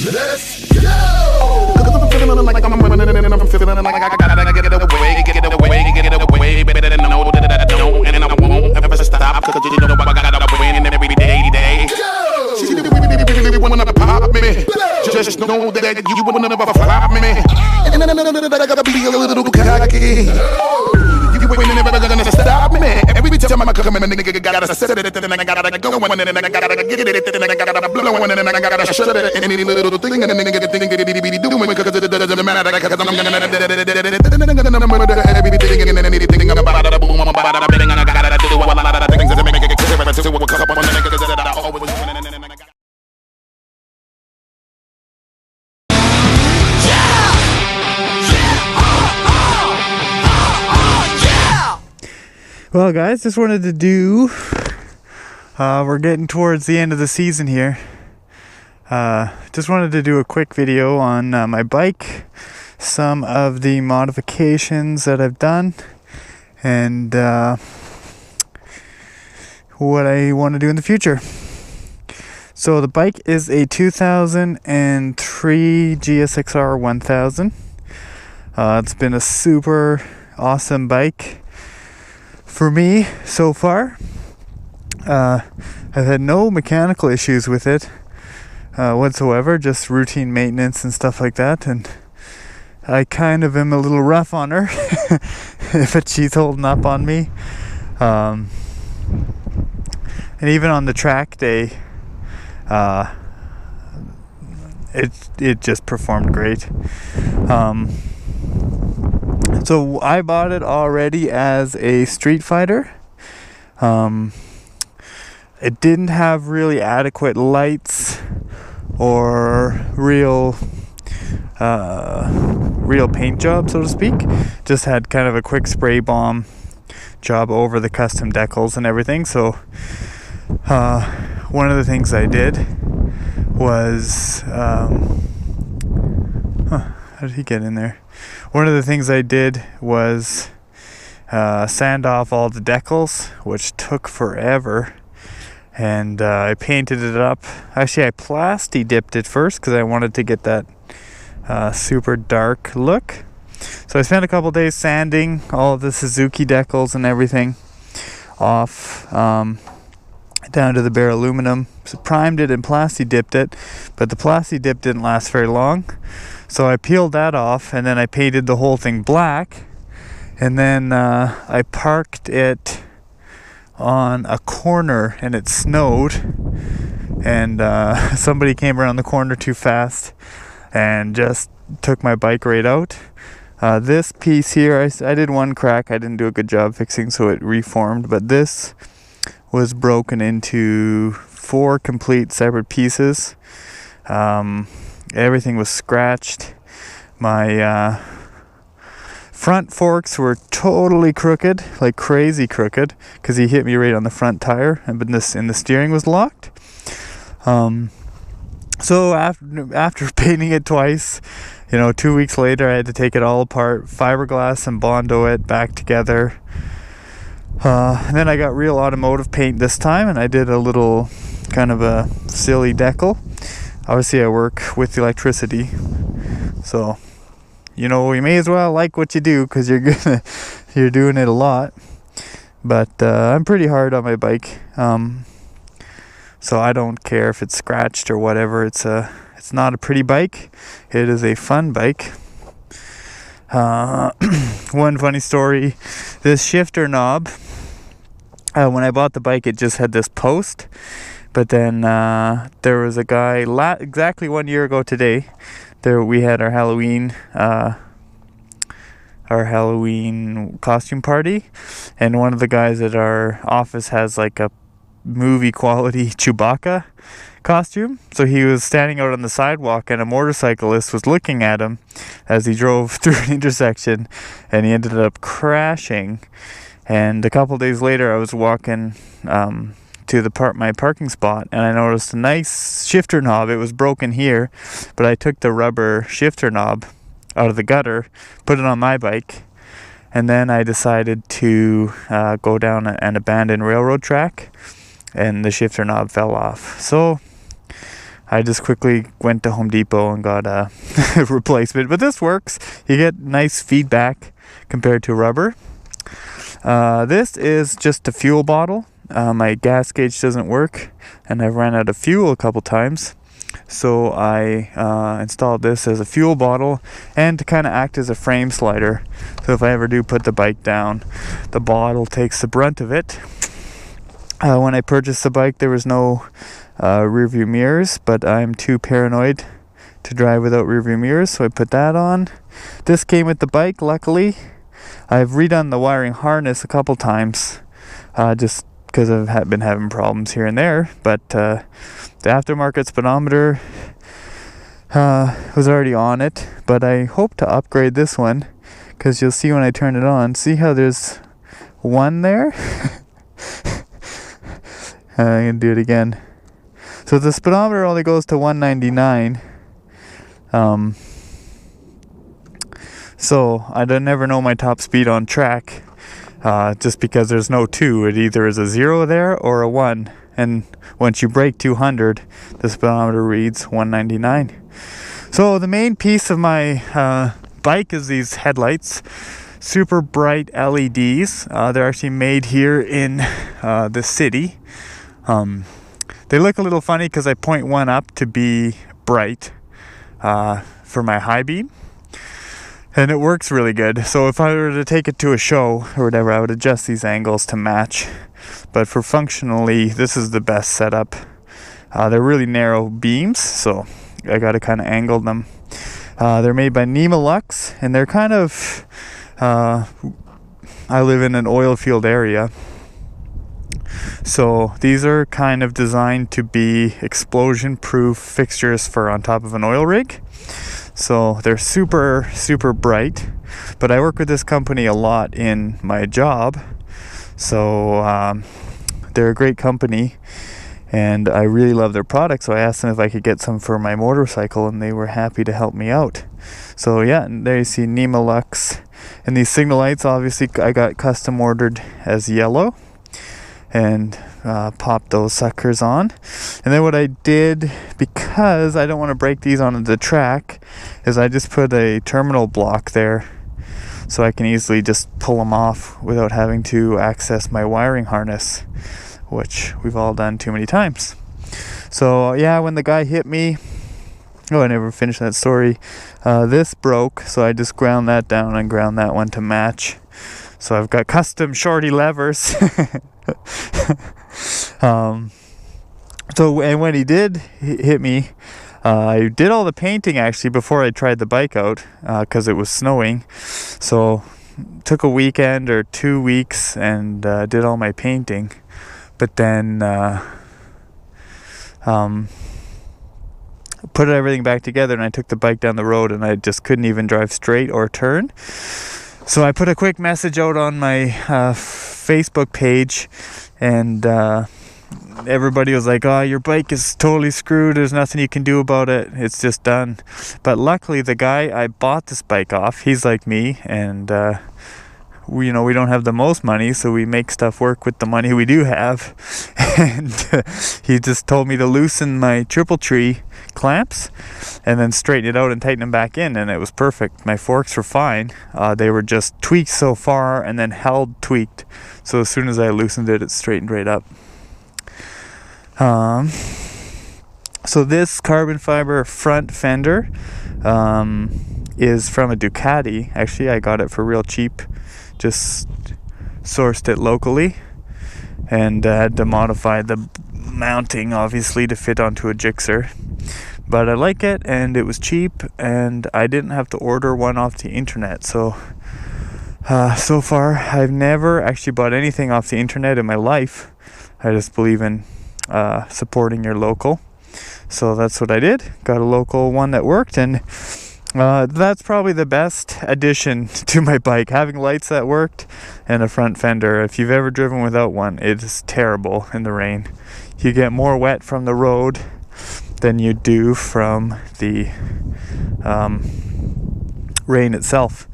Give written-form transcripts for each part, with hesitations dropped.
Let's go! I'm feeling like I'm winning and I'm feeling like I gotta get away, better than know that I don't, and I won't ever stop, cause you know I gotta win every day. Go! See, you wanna pop me, just know that you will never flop me, and I gotta be a little cocky. You ain't never gonna stop me. Every time I come in, nigga gotta set it, and I gotta go, and then I gotta get it, and I gotta blow, and then I gotta shut it, and any little thing, and then nigga think it doing because it doesn't matter, because I'm gonna everything and anything about it, boom, about it, everything I gotta do, a lot of things that make it clear, but to a couple of niggas that I always win, and then I got. Well guys, just wanted to do, we're getting towards the end of the season here. Just wanted to do a quick video on my bike, some of the modifications that I've done, and what I want to do in the future. So the bike is a 2003 GSXR1000. It's been a super awesome bike for me so far. I've had no mechanical issues with it whatsoever, just routine maintenance and stuff like that, and I kind of am a little rough on her but she's holding up on me, and even on the track day it just performed great. So I bought it already as a Streetfighter. It didn't have really adequate lights or real paint job, so to speak. Just had kind of a quick spray bomb job over the custom decals and everything. So one of the things I did was how did he get in there? One of the things I did was sand off all the decals, which took forever, and I painted it up. Actually, I plasti dipped it first because I wanted to get that super dark look. So I spent a couple days sanding all of the Suzuki decals and everything off, down to the bare aluminum. So primed it and plasti dipped it, but the plasti dip didn't last very long. So I peeled that off, and then I painted the whole thing black, and then I parked it on a corner, and it snowed, and somebody came around the corner too fast and just took my bike right out. This piece here, I did one crack I didn't do a good job fixing, so it reformed, but this was broken into 4 complete separate pieces. Everything was scratched. My front forks were totally crooked, like crazy crooked, because he hit me right on the front tire, and the steering was locked. So after painting it twice, 2 weeks later, I had to take it all apart, fiberglass and Bondo it back together. And then I got real automotive paint this time, and I did a little kind of a silly decal. Obviously I work with electricity, so you may as well like what you do, because you're doing it a lot. But I'm pretty hard on my bike, so I don't care if it's scratched or whatever. It's not a pretty bike, it is a fun bike. One funny story, this shifter knob, when I bought the bike, it just had this post. But then there was a guy, exactly 1 year ago today, we had our Halloween costume party, and one of the guys at our office has like a movie quality Chewbacca costume. So he was standing out on the sidewalk, and a motorcyclist was looking at him as he drove through an intersection, and he ended up crashing. And a couple days later, I was walking to my parking spot, and I noticed a nice shifter knob. It was broken here, but I took the rubber shifter knob out of the gutter, put it on my bike, and then I decided to go down an abandoned railroad track, and the shifter knob fell off. So I just quickly went to Home Depot and got a replacement. But this works. You get nice feedback compared to rubber. This is just a fuel bottle. My gas gauge doesn't work, and I've ran out of fuel a couple times. So I installed this as a fuel bottle and to kind of act as a frame slider. So if I ever do put the bike down, the bottle takes the brunt of it. When I purchased the bike, there was no rear view mirrors, but I'm too paranoid to drive without rear view mirrors, so I put that on. This came with the bike, luckily. I've redone the wiring harness a couple times, just because I've been having problems here and there, but the aftermarket speedometer was already on it, but I hope to upgrade this one, because you'll see when I turn it on, see how there's one there? I'm going to do it again. So the speedometer only goes to 199. So I don't never know my top speed on track, just because there's no 2. It either is a 0 there or a 1. And once you break 200, the speedometer reads 199. So the main piece of my bike is these headlights. Super bright LEDs. They're actually made here in the city. They look a little funny because I point one up to be bright for my high beam, and it works really good. So if I were to take it to a show or whatever, I would adjust these angles to match, but for functionally, this is the best setup. They're really narrow beams, so I got to kind of angle them. They're made by Lux, and they're kind of I live in an oil field area, so these are kind of designed to be explosion proof fixtures for on top of an oil rig. So they're super bright, but I work with this company a lot in my job, so they're a great company and I really love their products. So I asked them if I could get some for my motorcycle, and they were happy to help me out. So yeah, and there you see Lux, and these signal lights obviously I got custom ordered as yellow, and popped those suckers on. And then what I did, because I don't want to break these onto the track, is I just put a terminal block there so I can easily just pull them off without having to access my wiring harness, which we've all done too many times. So yeah, when the guy hit me, I never finished that story, this broke, so I just ground that down and ground that one to match. So I've got custom shorty levers. So, and when he did hit me, I did all the painting actually before I tried the bike out, because it was snowing. So took a weekend or 2 weeks and did all my painting. But then put everything back together, and I took the bike down the road, and I just couldn't even drive straight or turn. So I put a quick message out on my Facebook page, and everybody was like, "Oh, your bike is totally screwed. There's nothing you can do about it. It's just done." But luckily, the guy I bought this bike off, he's like me, and we don't have the most money, so we make stuff work with the money we do have. And he just told me to loosen my triple tree clamps and then straighten it out and tighten them back in, and it was perfect. My forks were fine. They were just tweaked so far and then held tweaked. So as soon as I loosened it, it straightened right up. So this carbon fiber front fender is from a Ducati. Actually, I got it for real cheap. Just sourced it locally, and had to modify the mounting obviously to fit onto a Gixxer. But I like it, and it was cheap, and I didn't have to order one off the internet. So so far I've never actually bought anything off the internet in my life. I just believe in supporting your local. So that's what I did. Got a local one that worked, and that's probably the best addition to my bike, having lights that worked and a front fender. If you've ever driven without one, it is terrible in the rain. You get more wet from the road than you do from the rain itself.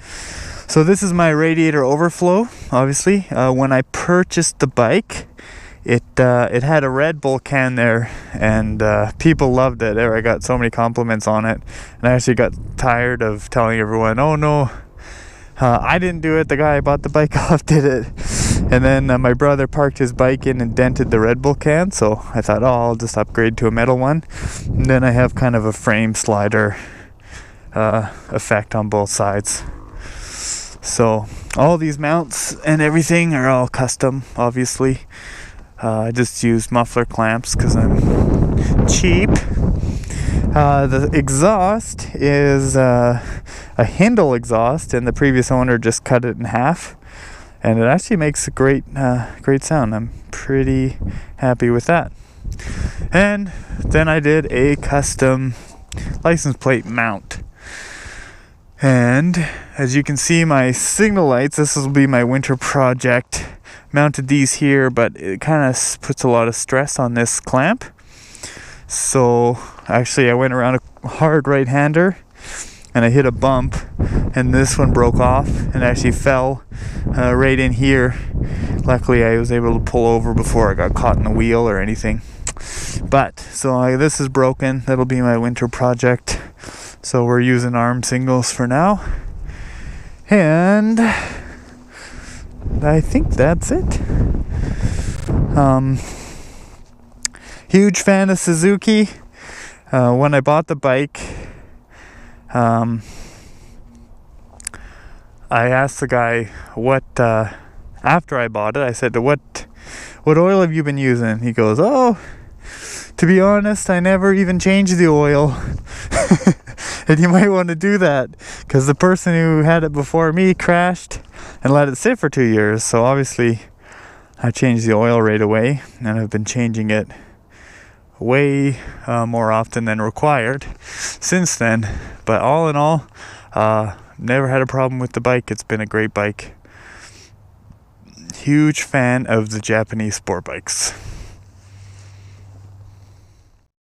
So this is my radiator overflow. Obviously, when I purchased the bike, it had a Red Bull can there, and people loved it. I got so many compliments on it, and I actually got tired of telling everyone, oh no, I didn't do it, the guy I bought the bike off did it. And then my brother parked his bike in and dented the Red Bull can, so I thought, oh, I'll just upgrade to a metal one. And then I have kind of a frame slider effect on both sides. So all these mounts and everything are all custom, obviously. I just used muffler clamps because I'm cheap. The exhaust is a Hindle exhaust, and the previous owner just cut it in half, and it actually makes a great sound. I'm pretty happy with that. And then I did a custom license plate mount. And as you can see, my signal lights, this will be my winter project. Mounted these here, but it kind of puts a lot of stress on this clamp. So actually I went around a hard right-hander and I hit a bump, and this one broke off and actually fell right in here. Luckily I was able to pull over before I got caught in the wheel or anything. But so this is broken. That'll be my winter project. So we're using arm signals for now, and I think that's it. Huge fan of Suzuki. When I bought the bike, I asked the guy what, after I bought it, I said, what oil have you been using? He goes, oh, to be honest, I never even changed the oil. And you might want to do that, because the person who had it before me crashed and let it sit for 2 years. So obviously I changed the oil right away, and I've been changing it way more often than required since then. But all in all, never had a problem with the bike. It's been a great bike. Huge fan of the Japanese sport bikes.